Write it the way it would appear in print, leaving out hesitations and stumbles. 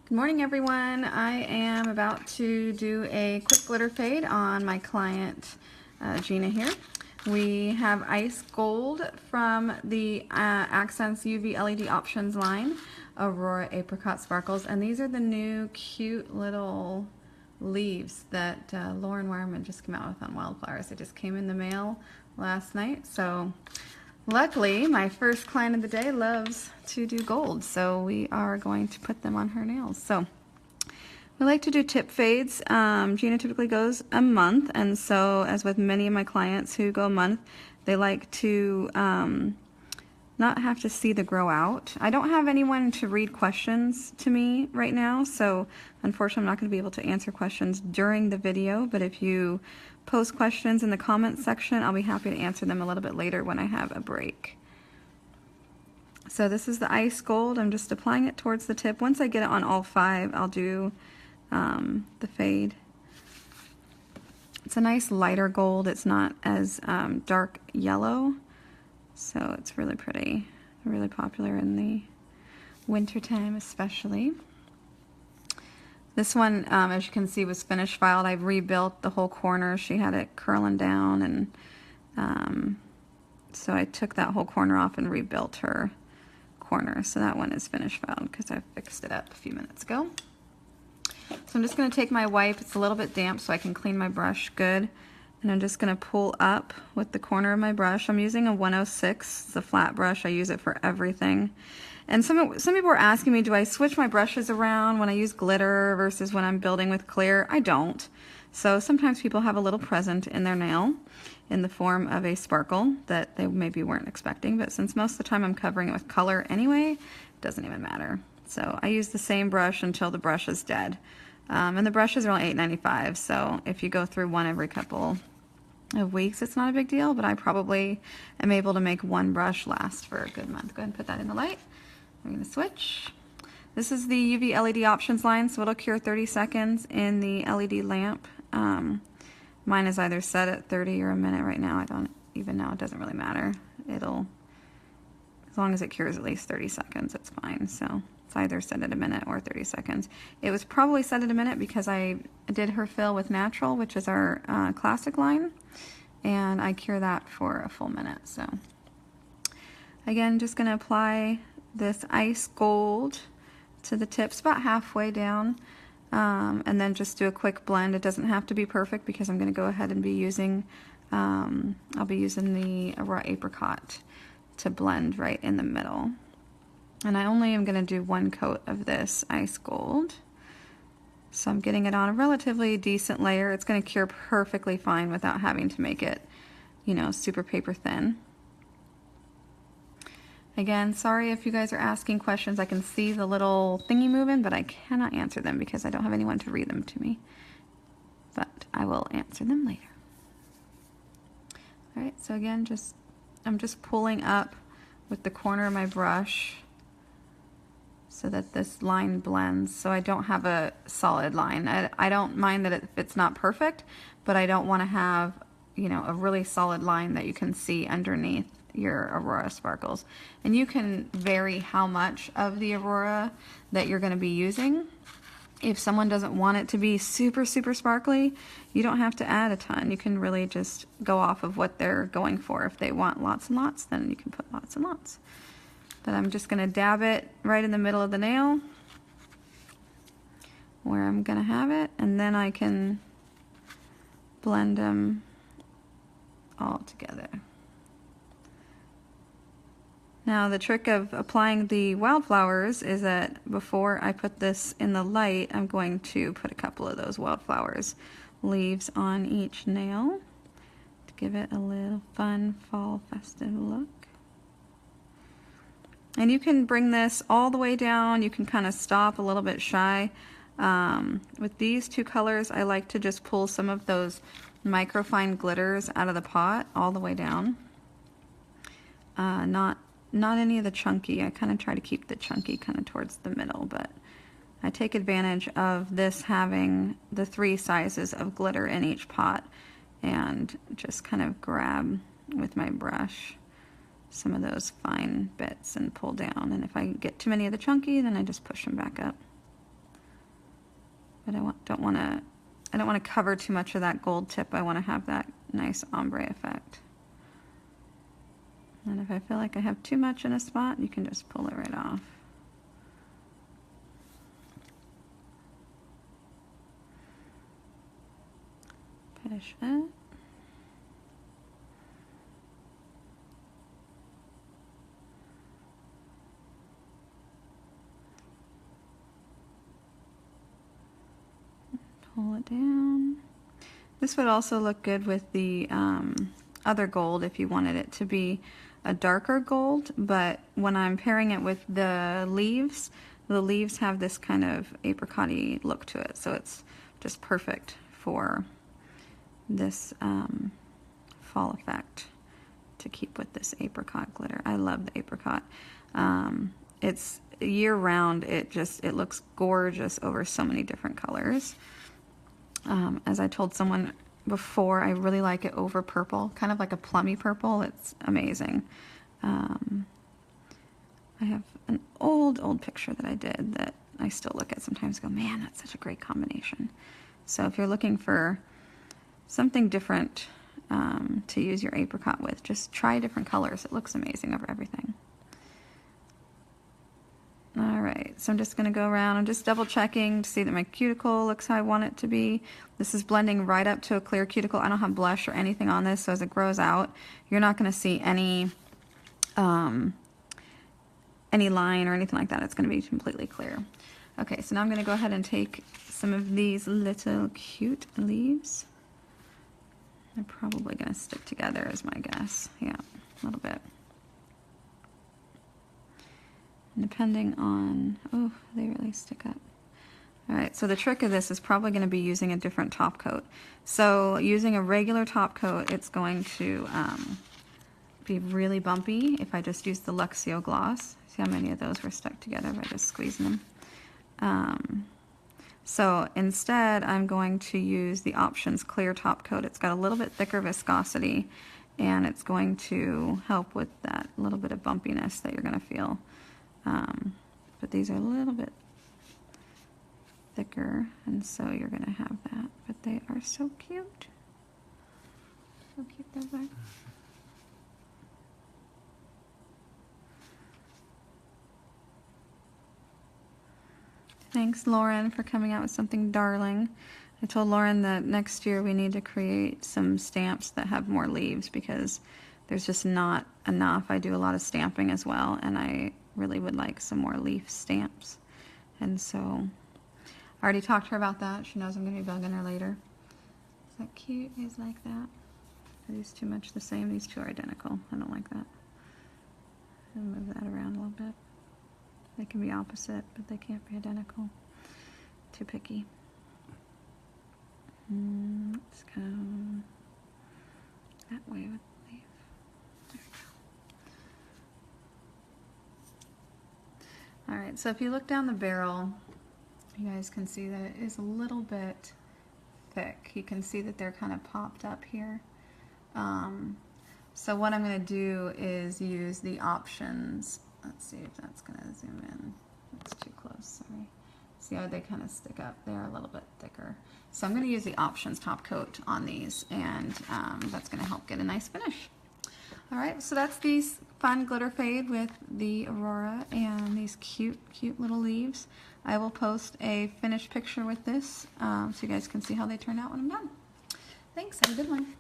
Good morning, everyone. I am about to do a quick glitter fade on my client Gina here. We have Ice Gold from the Accents UV LED Options line, Aurora Apricot Sparkles, and these are the new cute little leaves that Lauren Wireman just came out with on Wildflowers. They just came in the mail last night, so luckily, my first client of the day loves to do gold, so we are going to put them on her nails. So we like to do tip fades. Gina typically goes a month, and so as with many of my clients who go a month, they like to not have to see the grow out. I don't have anyone to read questions to me right now, so unfortunately I'm not going to be able to answer questions during the video, but if you post questions in the comments section, I'll be happy to answer them a little bit later when I have a break. So this is the Ice Gold. I'm just applying it towards the tip. Once I get it on all five, I'll do the fade. It's a nice lighter gold. It's not as dark yellow. So it's really pretty, really popular in the winter time especially. This one, as you can see, was finish filed. I've rebuilt the whole corner. She had it curling down, and so I took that whole corner off and rebuilt her corner. So that one is finish filed because I fixed it up a few minutes ago. So I'm just going to take my wipe. It's a little bit damp so I can clean my brush good. And I'm just going to pull up with the corner of my brush. I'm using a 106. It's a flat brush. I use it for everything. And some people are asking me, do I switch my brushes around when I use glitter versus when I'm building with clear? I don't. So sometimes people have a little present in their nail in the form of a sparkle that they maybe weren't expecting. But since most of the time I'm covering it with color anyway, it doesn't even matter. So I use the same brush until the brush is dead. And the brushes are only $8.95. So if you go through one every couple of weeks, it's not a big deal, but I probably am able to make one brush last for a good month. Go ahead and put that in the light. We're going to switch. This is the UV LED options line, so it'll cure 30 seconds in the LED lamp. Mine is either set at 30 or a minute right now. I don't even know. It doesn't really matter. It'll, as long as it cures at least 30 seconds, it's fine. So it's either set at a minute or 30 seconds. It was probably set at a minute because I did her fill with Natural, which is our classic line, and I cure that for a full minute. So again, just going to apply this Ice Gold to the tips about halfway down, and then just do a quick blend. It doesn't have to be perfect because I'm going to go ahead and be using I'll be using the Aurora Apricot to blend right in the middle. And I only am going to do one coat of this Ice Gold. So I'm getting it on a relatively decent layer. It's going to cure perfectly fine without having to make it, you know, super paper thin. Again, sorry if you guys are asking questions. I can see the little thingy moving, but I cannot answer them because I don't have anyone to read them to me. But I will answer them later. All right, so again, I'm just pulling up with the corner of my brush so that this line blends, so I don't have a solid line. I don't mind that if it's not perfect, but I don't want to have, you know, a really solid line that you can see underneath your Aurora sparkles. And you can vary how much of the Aurora that you're going to be using. If someone doesn't want it to be super, super sparkly, you don't have to add a ton. You can really just go off of what they're going for. If they want lots and lots, then you can put lots and lots. But I'm just going to dab it right in the middle of the nail where I'm going to have it, and then I can blend them all together. Now the trick of applying the Wildflowers is that before I put this in the light, I'm going to put a couple of those Wildflowers leaves on each nail to give it a little fun fall festive look. And you can bring this all the way down. You can kind of stop a little bit shy. With these two colors, I like to just pull some of those microfine glitters out of the pot all the way down. Not any of the chunky. I kind of try to keep the chunky kind of towards the middle, but I take advantage of this having the 3 sizes of glitter in each pot and just kind of grab with my brush some of those fine bits and pull down. And if I get too many of the chunky, then I just push them back up. but I don't want to cover too much of that gold tip. I want to have that nice ombre effect. And if I feel like I have too much in a spot, you can just pull it right off. Finish it. Pull it down. This would also look good with the other gold if you wanted it to be a darker gold, but when I'm pairing it with the leaves have this kind of apricot-y look to it, so it's just perfect for this fall effect to keep with this apricot glitter. I love the apricot. It's year-round. It looks gorgeous over so many different colors. As I told someone before, I really like it over purple, kind of like a plummy purple. It's amazing. I have an old picture that I did that I still look at sometimes and go, man, that's such a great combination. So if you're looking for something different to use your apricot with, just try different colors. It looks amazing over everything. Alright, so I'm just going to go around. I'm just double checking to see that my cuticle looks how I want it to be. This is blending right up to a clear cuticle. I don't have blush or anything on this, so as it grows out, you're not going to see any line or anything like that. It's going to be completely clear. Okay, so now I'm going to go ahead and take some of these little cute leaves. They're probably going to stick together is my guess. Yeah, a little bit. And depending on, oh, they really stick up. All right, so the trick of this is probably going to be using a different top coat. So using a regular top coat, it's going to be really bumpy if I just use the Luxio gloss. See how many of those were stuck together by just squeezing them. So instead, I'm going to use the Options Clear Top Coat. It's got a little bit thicker viscosity, and it's going to help with that little bit of bumpiness that you're going to feel. But these are a little bit thicker, and so you're going to have that. But they are so cute. So cute those are. Thanks, Lauren, for coming out with something darling. I told Lauren that next year we need to create some stamps that have more leaves because there's just not enough. I do a lot of stamping as well, and I really would like some more leaf stamps. And so I already talked to her about that. She knows I'm going to be bugging her later. Is that cute? You guys like that? Are these too much the same? These two are identical. I don't like that. I'll move that around a little bit. They can be opposite, but they can't be identical. Too picky. Let's go that way with the leaf. There we go. Alright, so if you look down the barrel, you guys can see that it is a little bit thick. You can see that they're kind of popped up here. So what I'm going to do is use the options. Let's see if that's going to zoom in. It's too close, sorry. See how they kind of stick up? They're a little bit thicker. So I'm going to use the options top coat on these, and that's going to help get a nice finish. Alright, so that's these fun glitter fade with the Aurora and these cute little leaves. I will post a finished picture with this so you guys can see how they turn out when I'm done. Thanks, have a good one.